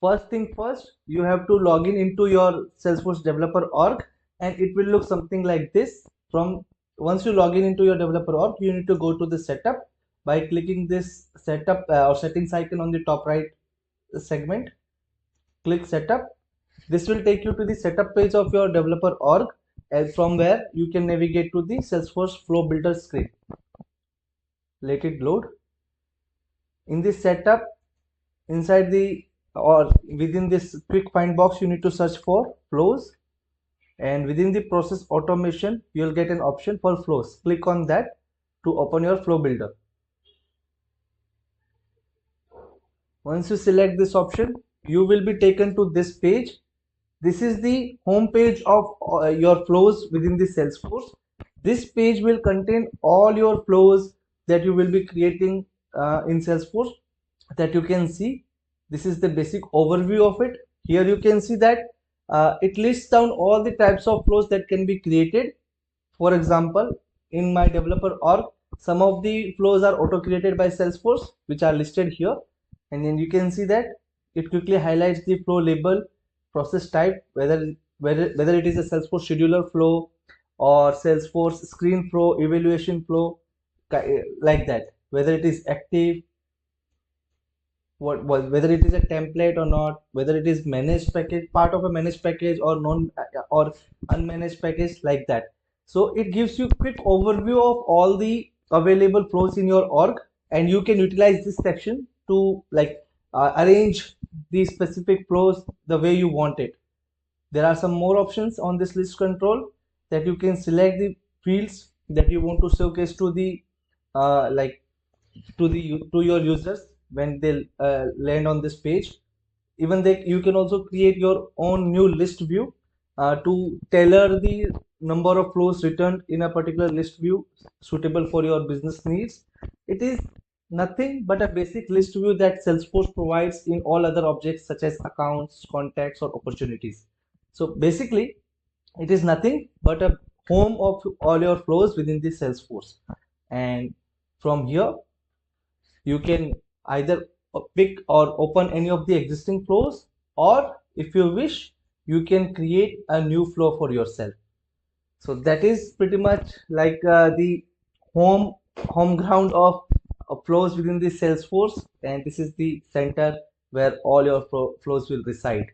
First thing first, you have to log in into your Salesforce developer org, and it will look something like this. From once you log in into your developer org, you need to go to the setup by clicking this setup or settings icon on the top right segment. Click setup. This will take you to the setup page of your developer org, and from where you can navigate to the Salesforce Flow Builder screen. Let it load. In this setup, inside the or within this quick find box, you need to search for flows, and within the process automation you'll get an option for flows. Click on that to open your flow builder. Once you select this option, you will be taken to this page. This is the home page of your flows within the Salesforce. This page will contain all your flows that you will be creating in Salesforce that you can see. This is the basic overview of it. Here you can see that it lists down all the types of flows that can be created. For example, in my developer org, some of the flows are auto created by Salesforce, which are listed here. And then you can see that it quickly highlights the flow label, process type, whether it is a Salesforce scheduler flow or Salesforce screen flow, evaluation flow, like that, whether it is active, whether it is a template or not, whether it is managed package, part of a managed package, or non or unmanaged package, like that. So it gives you quick overview of all the available flows in your org, and you can utilize this section to arrange the specific flows the way you want it. There are some more options on this list control that you can select the fields that you want to showcase to the to your users when they land on this page. Even you can also create your own new list view to tailor the number of flows returned in a particular list view suitable for your business needs. It is nothing but a basic list view that Salesforce provides in all other objects such as accounts, contacts, or opportunities. So basically, it is nothing but a home of all your flows within the Salesforce. And from here, you can either pick or open any of the existing flows, or if you wish, you can create a new flow for yourself. So that is pretty much like the home ground of flows within the Salesforce, and this is the center where all your flows will reside.